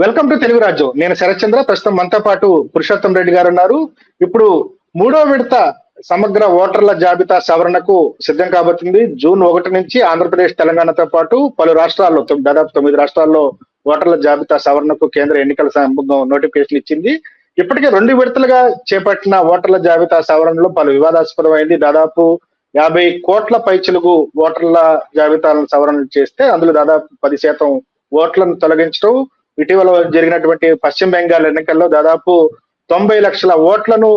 Welcome to Telugu రాజ్యం. నేను శరత్చంద్ర. ప్రస్తుతం మనతో పాటు పురుషోత్తం రెడ్డి గారు ఉన్నారు. ఇప్పుడు మూడో విడత సమగ్ర ఓటర్ల జాబితా సవరణకు సిద్ధం కాబోతుంది. జూన్ 1 నుంచి ఆంధ్రప్రదేశ్, తెలంగాణతో పాటు పలు రాష్ట్రాల్లో దాదాపు 9 రాష్ట్రాల్లో ఓటర్ల జాబితా సవరణకు కేంద్ర ఎన్నికల సంఘం నోటిఫికేషన్ ఇచ్చింది. ఇప్పటికే 2 విడతలుగా చేపట్టిన ఓటర్ల జాబితా సవరణలో పలు వివాదాస్పదమైంది. దాదాపు 50 కోట్ల పైచిలుకు ఓటర్ల జాబితాలను సవరణ చేస్తే అందులో దాదాపు 10% ఓట్లను తొలగించడం, ఇటీవల జరిగినటువంటి పశ్చిమ బెంగాల్ ఎన్నికల్లో దాదాపు 90 లక్షల ఓట్లను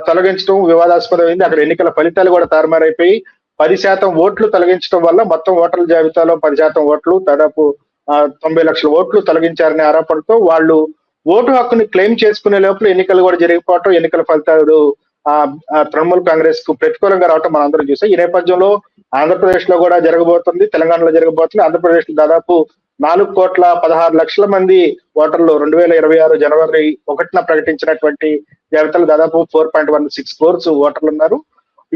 తొలగించడం వివాదాస్పదమైంది. అక్కడ ఎన్నికల ఫలితాలు కూడా తారుమారైపోయి 10% ఓట్లు తొలగించడం వల్ల మొత్తం ఓటర్ల జాబితాలో 10% ఓట్లు, దాదాపు 90 లక్షల ఓట్లు తొలగించారనే ఆరోపణతో వాళ్ళు ఓటు హక్కుని క్లెయిమ్ చేసుకునే లోపల ఎన్నికలు కూడా జరిగిపోవటం, ఎన్నికల ఫలితాలు తృణమూల్ కాంగ్రెస్ కు ప్రతికూలంగా రావటం మనం అందరం చూసాం. ఈ నేపథ్యంలో ఆంధ్రప్రదేశ్ లో కూడా జరగబోతుంది, తెలంగాణలో జరగబోతుంది. ఆంధ్రప్రదేశ్ లో దాదాపు 4,16,00,000 మంది ఓటర్లు 2026 జనవరి 1న ప్రకటించినటువంటి జాబితాలో దాదాపు 4.16 crores ఓటర్లు ఉన్నారు.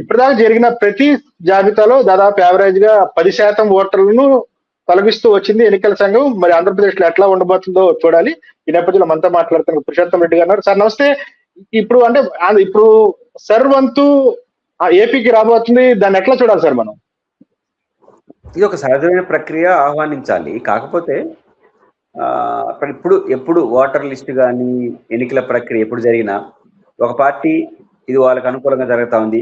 ఇప్పటిదాకా జరిగిన ప్రతి జాబితాలో దాదాపు యావరేజ్ గా 10% ఓటర్లను తొలగిస్తూ వచ్చింది ఎన్నికల సంఘం. మరి ఆంధ్రప్రదేశ్ లో ఎట్లా ఉండబోతుందో చూడాలి. ఈ నేపథ్యంలో మనతో మాట్లాడుతున్న పురుషోత్తం రెడ్డి గారు. సార్ నమస్తే. ఇప్పుడు ఇప్పుడు సర్వంతు ఏపీకి రాబోతుంది, దాన్ని ఎట్లా చూడాలి సార్ మనం? ఇది ఒక సహజమైన ప్రక్రియ, ఆహ్వానించాలి. కాకపోతే ఎప్పుడు ఓటర్ లిస్ట్ కానీ ఎన్నికల ప్రక్రియ ఎప్పుడు జరిగినా ఒక పార్టీ ఇది వాళ్ళకి అనుకూలంగా జరుగుతా ఉంది,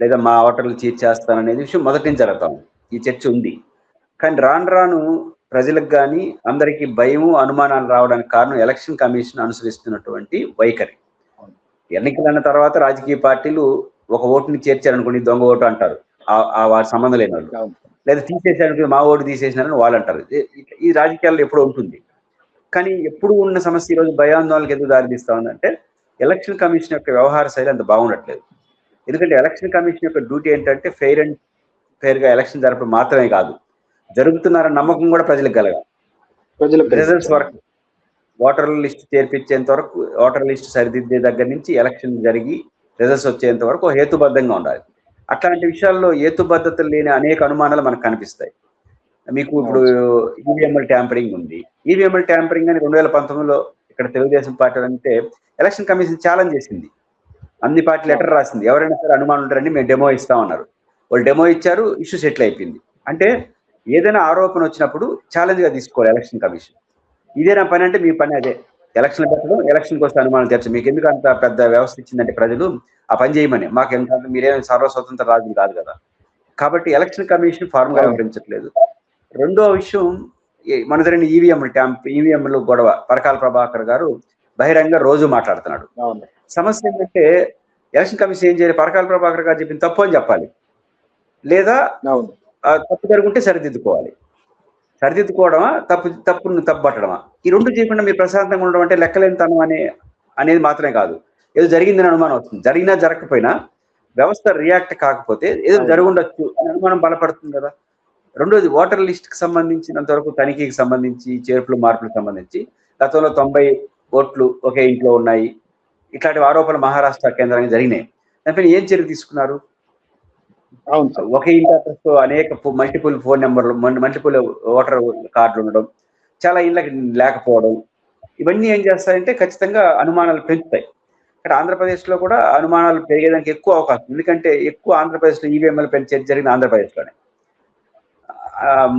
లేదా మా ఓటర్లు చేస్తాననేది విషయం మొదటి నుంచి జరుగుతా ఉంది. ఈ చర్చ ఉంది. కానీ రాను ప్రజలకు కానీ అందరికీ భయము, అనుమానాలు రావడానికి కారణం ఎలక్షన్ కమిషన్ అనుసరిస్తున్నటువంటి వైఖరి. ఎన్నికలన్న తర్వాత రాజకీయ పార్టీలు ఒక ఓటుని చేర్చారనుకోండి, దొంగ ఓటు అంటారు, వారి సంబంధం లేని వాళ్ళు. లేదా తీసేసారనుకోండి, మా ఓటు తీసేసినారని వాళ్ళు అంటారు. ఈ రాజకీయాల్లో ఎప్పుడు ఉంటుంది. కానీ ఎప్పుడు ఉన్న సమస్య ఈరోజు భయాందోళనకు ఎందుకు దారితీస్తా ఉందంటే ఎలక్షన్ కమిషన్ యొక్క వ్యవహార శైలి అంత బాగుండట్లేదు. ఎందుకంటే ఎలక్షన్ కమిషన్ యొక్క డ్యూటీ ఏంటంటే ఫెయిర్గా ఎలక్షన్ జరపడం మాత్రమే కాదు, జరుగుతున్నారన్న నమ్మకం కూడా ప్రజలకు కలగాలి. రిజల్ట్స్ వరకు, ఓటర్ లిస్ట్ చేర్పించేంత వరకు, ఓటర్ లిస్ట్ సరిదిద్దే దగ్గర నుంచి ఎలక్షన్ జరిగి రిజల్ట్స్ వచ్చేంత వరకు హేతుబద్ధంగా ఉండాలి. అట్లాంటి విషయాల్లో హేతుబద్ధత లేని అనేక అనుమానాలు మనకు కనిపిస్తాయి. మీకు ఇప్పుడు ఈవీఎంఎల్ ట్యాంపరింగ్ ఉంది. ఈవీఎంఎల్ ట్యాంపరింగ్ అని 2019లో ఇక్కడ తెలుగుదేశం పార్టీ అంటే ఎలక్షన్ కమిషన్ ఛాలెంజ్ చేసింది. అన్ని పార్టీలు లెటర్ రాసింది, ఎవరైనా సరే అనుమానం ఉంటారని మేము డెమో ఇస్తామన్నారు. వాళ్ళు డెమో ఇచ్చారు, ఇష్యూ సెటిల్ అయిపోయింది. అంటే ఏదైనా ఆరోపణ వచ్చినప్పుడు ఛాలెంజ్ గా తీసుకోవాలి ఎలక్షన్ కమిషన్. ఇదే నా పని అంటే మీ పని అదే, ఎలక్షన్ పెట్టడం, ఎలక్షన్కి వస్తే అనుమానం తెచ్చు. మీకు ఎందుకు అంత పెద్ద వ్యవస్థ ఇచ్చిందంటే ప్రజలు ఆ పని చేయమని. మాకు ఎంత మీరేం సర్వస్వతంత్ర రాజులు కాదు కదా. కాబట్టి ఎలక్షన్ కమిషన్ ఫార్మ్ గా వ్యవహరించట్లేదు. రెండో విషయం, మన జరిగిన ఈవీఎంలు గొడవ, పరకాల ప్రభాకర్ గారు బహిరంగ రోజు మాట్లాడుతున్నాడు. సమస్య ఏంటంటే ఎలక్షన్ కమిషన్ ఏం చేయాలి? పరకాల ప్రభాకర్ గారు చెప్పిన తప్పు అని చెప్పాలి, లేదా తప్పు జరుగుంటే సరిదిద్దుకోవాలి. సరిదిద్దుకోవడమా, తప్పును తప్పుపట్టడమా? ఈ రెండు చేయకుండా మీరు ప్రశాంతంగా ఉండడం అంటే లెక్కలేనితనం అనేది మాత్రమే కాదు, ఏదో జరిగిందని అనుమానం వస్తుంది. జరిగినా జరగకపోయినా వ్యవస్థ రియాక్ట్ కాకపోతే ఏదో జరుగుండొచ్చు అని అనుమానం బలపడుతుంది కదా. రెండోది, ఓటర్ లిస్ట్ కి సంబంధించినంత వరకు తనిఖీకి సంబంధించి, చేర్పులు మార్పులకు సంబంధించి గతంలో 90 ఓట్లు ఒకే ఇంట్లో ఉన్నాయి, ఇట్లాంటి ఆరోపణలు మహారాష్ట్ర కేంద్రంగా జరిగినాయి. దానిపైన ఏం చర్య తీసుకున్నారు? ఒకే ఇంటి అడ్రస్ అనేక మల్టిపుల్ ఫోన్ నెంబర్లు, మల్టిపుల్ ఓటర్ కార్డులు ఉండడం, చాలా ఇళ్ళకి లేకపోవడం, ఇవన్నీ ఏం చేస్తాయంటే ఖచ్చితంగా అనుమానాలు పెంచుతాయి. ఇక్కడ ఆంధ్రప్రదేశ్లో కూడా అనుమానాలు పెరిగేదానికి ఎక్కువ అవకాశం. ఎందుకంటే ఎక్కువ ఆంధ్రప్రదేశ్లో ఈవీఎంఎల్ పైన చర్చ జరిగింది ఆంధ్రప్రదేశ్లోనే.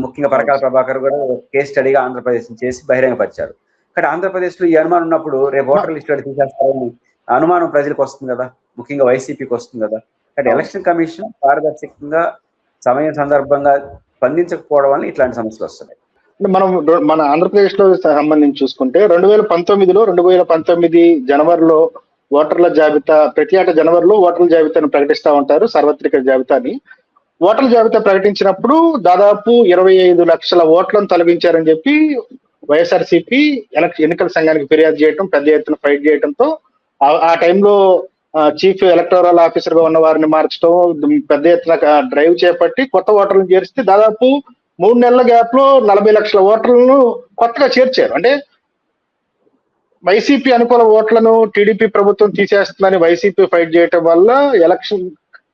ముఖ్యంగా పరకాల ప్రభాకర్ కూడా కేస్ స్టడీగా ఆంధ్రప్రదేశ్ చేసి బహిరంగపరిచారు. కానీ ఆంధ్రప్రదేశ్లో ఈ అనుమానం ఉన్నప్పుడు రేపు ఓటర్ లిస్ట్ తీసేస్తారని అనుమానం ప్రజలకు వస్తుంది కదా, ముఖ్యంగా వైసీపీకి వస్తుంది కదా. కానీ ఎలక్షన్ కమిషన్ పారదర్శకంగా సమయం సందర్భంగా స్పందించకపోవడం వల్ల ఇట్లాంటి సమస్యలు వస్తున్నాయి. మన ఆంధ్రప్రదేశ్ లో సంబంధించి చూసుకుంటే 2019 జనవరిలో ఓటర్ల జాబితా, ప్రతి ఏటా జనవరిలో ఓటర్ల జాబితాను ప్రకటిస్తూ ఉంటారు, సార్వత్రిక జాబితాని. ఓటర్ల జాబితా ప్రకటించినప్పుడు దాదాపు 25 లక్షల ఓట్లను తొలగించారని చెప్పి వైఎస్ఆర్సీపీ ఎన్నికల సంఘానికి ఫిర్యాదు చేయడం, పెద్ద ఎత్తున ఫైట్ చేయడంతో ఆ టైంలో చీఫ్ ఎలక్టోరల్ ఆఫీసర్ గా ఉన్న వారిని మార్చడం, పెద్ద ఎత్తున డ్రైవ్ చేపట్టి కొత్త ఓటర్లను చేరిస్తే దాదాపు 3 నెలల గ్యాప్ లో 40 లక్షల ఓటర్లను కొత్తగా చేర్చారు. అంటే వైసీపీ అనుకూల ఓట్లను టీడీపీ ప్రభుత్వం తీసేస్తుందని వైసీపీ ఫైట్ చేయటం వల్ల ఎలక్షన్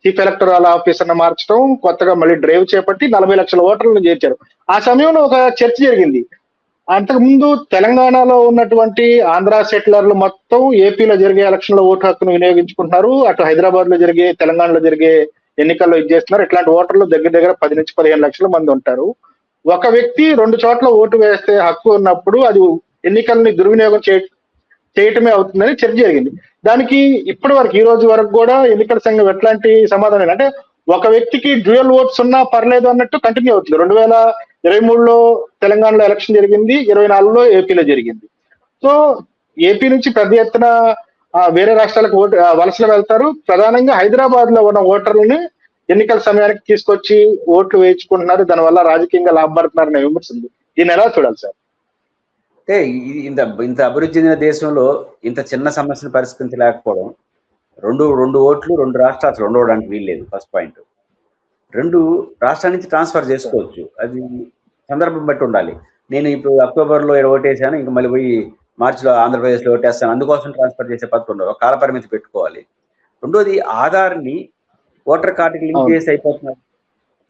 చీఫ్ ఎలక్టోరల్ ఆఫీసర్ ని మార్చడం, కొత్తగా మళ్ళీ డ్రైవ్ చేపట్టి 40 లక్షల ఓటర్లను చేర్చారు. ఆ సమయంలో ఒక చర్చ జరిగింది, అంతకుముందు తెలంగాణలో ఉన్నటువంటి ఆంధ్ర సెటిలర్లు మొత్తం ఏపీలో జరిగే ఎలక్షన్ లో ఓటు హక్కును వినియోగించుకుంటున్నారు. అటు హైదరాబాద్ లో జరిగే, తెలంగాణలో జరిగే ఎన్నికల్లో చేస్తున్నారు. ఇట్లాంటి ఓటర్లు దగ్గర దగ్గర 10 నుంచి 15 లక్షల మంది ఉంటారు. ఒక వ్యక్తి 2 చోట్ల ఓటు వేస్తే హక్కు ఉన్నప్పుడు అది ఎన్నికల్ని దుర్వినియోగం చేయటమే అవుతుందని చర్చ జరిగింది. దానికి ఇప్పటి వరకు, ఈ రోజు వరకు కూడా ఎన్నికల సంఘం ఎట్లాంటి సమాధానం అంటే ఒక వ్యక్తికి డ్యూయల్ ఓట్స్ ఉన్నా పర్లేదు అన్నట్టు కంటిన్యూ అవుతుంది. 2023లో తెలంగాణలో ఎలక్షన్ జరిగింది, 24లో ఏపీలో జరిగింది. సో ఏపీ నుంచి పెద్ద ఎత్తున వేరే రాష్ట్రాలకు వలసలు వెళ్తారు. ప్రధానంగా హైదరాబాద్ లో ఉన్న ఓటర్లని ఎన్నికల సమయానికి తీసుకొచ్చి ఓట్లు వేయించుకుంటున్నారు. దానివల్ల రాజకీయంగా లాభపడుతున్నారనే విమర్శ ఉంది. దీన్ని ఎలా చూడాలి సార్? అంటే ఇంత అభివృద్ధి చెందిన దేశంలో ఇంత చిన్న సమస్యను పరిష్కరించలేకపోవడం, రెండు ఓట్లు 2 రాష్ట్రాలు ఉండవడానికి వీల్లేదు. First point. 2 రాష్ట్రాల నుంచి ట్రాన్స్ఫర్ చేసుకోవచ్చు, అది సందర్భం బట్టి ఉండాలి. నేను ఇప్పుడు అక్టోబర్లో ఓటేసాను, ఇంకా మళ్ళీ పోయి మార్చిలో ఆంధ్రప్రదేశ్లో ఓటేస్తాను, అందుకోసం ట్రాన్స్ఫర్ చేసే పద్ధతి ఉండదు. ఒక కాల పరిమితి పెట్టుకోవాలి. రెండోది, ఆధార్ని ఓటర్ కార్డుకి లింక్ చేసి అయిపోతున్నారు,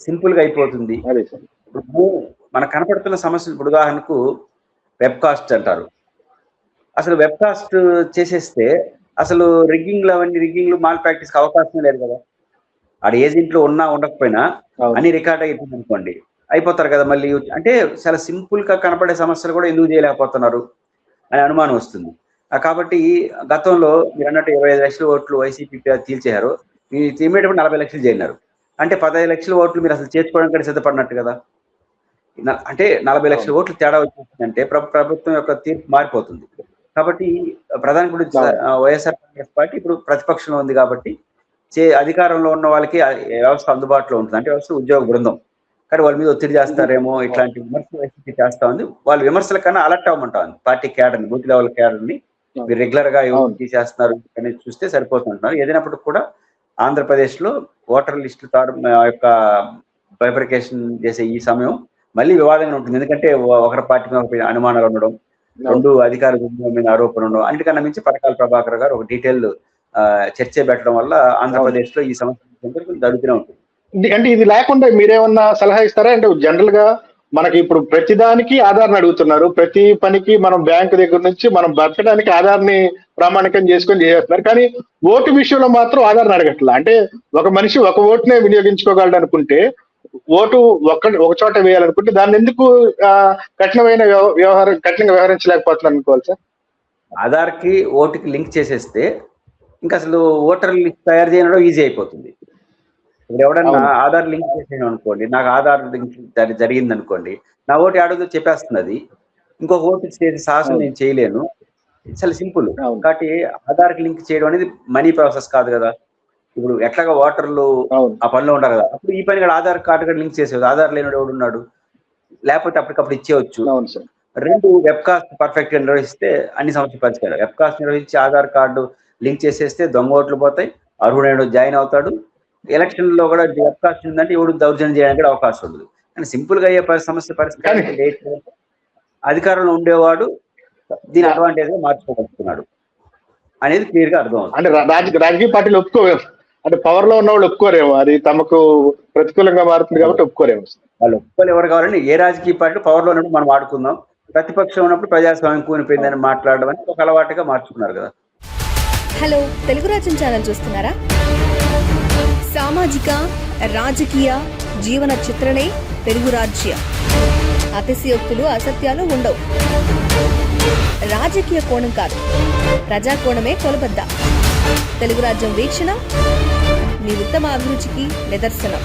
సింపుల్గా అయిపోతుంది. ఇప్పుడు మనకు కనపడుతున్న సమస్యలు, ఇప్పుడు ఉదాహరణకు వెబ్కాస్ట్ అంటారు. అసలు వెబ్కాస్ట్ చేసేస్తే అసలు రిగ్గింగ్లు మాల్ ప్రాక్టీస్కి అవకాశం లేదు కదా. ఆడ ఏజెంట్లో ఉన్నా ఉండకపోయినా అన్ని రికార్డ్ అయిపోతుంది అనుకోండి, అయిపోతారు కదా మళ్ళీ. అంటే చాలా సింపుల్గా కనపడే సమస్యలు కూడా ఎందుకు చేయలేకపోతున్నారు అనే అనుమానం వస్తుంది. కాబట్టి గతంలో మీరు అన్నట్టు 25 లక్షల ఓట్లు వైసీపీ తీల్చేశారు, ఇమీడియట్ 40 లక్షలు చేయన్నారు. అంటే 15 లక్షల ఓట్లు మీరు అసలు చేర్చుకోవడానికి సిద్ధపడినట్టు కదా. అంటే 40 లక్షల ఓట్లు తేడా వచ్చేసిందంటే ప్రభుత్వం యొక్క తీర్పు మారిపోతుంది. కాబట్టి ప్రధాని ఇప్పుడు వైఎస్ఆర్ కాంగ్రెస్ పార్టీ ఇప్పుడు ప్రతిపక్షంలో ఉంది కాబట్టి అధికారంలో ఉన్న వాళ్ళకి వ్యవస్థ అందుబాటులో ఉంటుంది. అంటే వ్యవస్థ ఉద్యోగ బృందం, కానీ వాళ్ళ మీద ఒత్తిడి చేస్తారేమో ఇట్లాంటి విమర్శలు వైసీపీ చేస్తా ఉంది. వాళ్ళ విమర్శల కన్నా అలర్ట్ అవ్వమంటా ఉంది పార్టీ క్యాడర్ని, బూత్ లెవెల్ క్యాడర్ని. మీరు రెగ్యులర్ గా ఎవరు తీసేస్తున్నారు అనేది చూస్తే సరిపోతుంటున్నారు. ఏదైనప్పటికి కూడా ఆంధ్రప్రదేశ్ లో ఓటర్ లిస్టు యొక్క బైఫర్కేషన్ చేసే ఈ సమయం మళ్ళీ వివాదంగా ఉంటుంది. ఎందుకంటే ఒకరి పార్టీ మీద అనుమానాలు ఉండడం, 2 అధికార మీద ఆరోపణలు ఉండడం, అన్నిటికన్నా మించి పరకాల ప్రభాకర్ గారు ఒక డీటెయిల్ చర్చ పెట్టడం వల్ల ఆంధ్రప్రదేశ్ లో ఈ సమస్య జరుగుతూనే ఉంటుంది. అంటే ఇది లేకుండా మీరేమన్నా సలహా ఇస్తారా? అంటే జనరల్ గా మనకి ఇప్పుడు ప్రతిదానికి ఆధార్ని అడుగుతున్నారు, ప్రతి పనికి మనం బ్యాంకు దగ్గర నుంచి మనం బతకడానికి ఆధార్ని ప్రామాణికం చేసుకొని చేస్తున్నారు. కానీ ఓటు విషయంలో మాత్రం ఆధార్ని అడగట్లా. అంటే ఒక మనిషి ఒక ఓటునే వినియోగించుకోగలడు అనుకుంటే, ఓటు ఒక చోట వేయాలనుకుంటే దాన్ని ఎందుకు కఠినంగా వ్యవహరించలేకపోతున్నారు అనుకోవాలి సార్? ఆధార్కి ఓటుకి లింక్ చేసేస్తే ఇంకా అసలు ఓటర్ లిస్ట్ తయారు చేయడం ఈజీ అయిపోతుంది. ఇప్పుడు ఎవడన్నా ఆధార్ లింక్ చేసాను అనుకోండి, నాకు ఆధార్ లింక్ జరిగింది అనుకోండి, నా ఓటు ఆడదో చెప్పేస్తున్నది. ఇంకొక ఓటు చేసే సాహసం నేను చేయలేను. చాలా సింపుల్. కాబట్టి ఆధార్కి లింక్ చేయడం అనేది మనీ ప్రాసెస్ కాదు కదా. ఇప్పుడు ఎట్లాగా ఓటర్లు ఆ పనిలో ఉంటారు కదా, అప్పుడు ఈ పని కూడా ఆధార్ కార్డు కూడా లింక్ చేసేది. ఆధార్ లేనివాడు ఎవడున్నాడు, లేకపోతే అప్పటికప్పుడు ఇచ్చేయచ్చు. 2 వెబ్కాస్ట్ పర్ఫెక్ట్ గా నిర్వహిస్తే అన్ని సమస్యలు పరిష్కారం. వెబ్కాస్ట్ నిర్వహించి ఆధార్ కార్డు లింక్ చేసేస్తే దొంగ ఓట్లు పోతాయి, అర్హుడైన జాయిన్ అవుతాడు. ఎలక్షన్ లో కూడా వెబ్కాస్ట్ ఉందంటే ఎవడు దౌర్జన్యం చేయడానికి కూడా అవకాశం ఉండదు. కానీ సింపుల్ గా అయ్యే సమస్య పరిష్కారం అధికారంలో ఉండేవాడు దీని అడ్వాంటేజ్ గా మార్చుకోగలుగుతున్నాడు అనేది క్లియర్ గా అర్థం అవుతుంది. అంటే రాజకీయ పార్టీలు ఒప్పుకోవేమో, అంటే పవర్ లో ఉన్న వాళ్ళు ఒప్పుకోరేమో, అది తమకు ప్రతికూలంగా మారుతుంది కాబట్టి ఒప్పుకోరేమో. వాళ్ళు ఒప్పుకోలు ఎవరు కావాలని, ఏ రాజకీయ పార్టీ పవర్ లో ఉన్నప్పుడు మనం ఆడుకుందాం, ప్రతిపక్షం ఉన్నప్పుడు ప్రజాస్వామ్యం కూలిపోయిందని మాట్లాడడం అని ఒక అలవాటుగా మార్చుకున్నారు కదా. హలో, తెలుగు రాజ్యం ఛానల్ చూస్తున్నారా? సామాజిక రాజకీయ జీవన చిత్రణే తెలుగు రాజ్యం. అతిశయోక్తులు అసత్యాలు ఉండవు. రాజకీయ కోణం కాదు, ప్రజా కోణమే కొలబద్ద. తెలుగు రాజ్యం వీక్షణ మీ ఉత్తమ అభిరుచికి నిదర్శనం.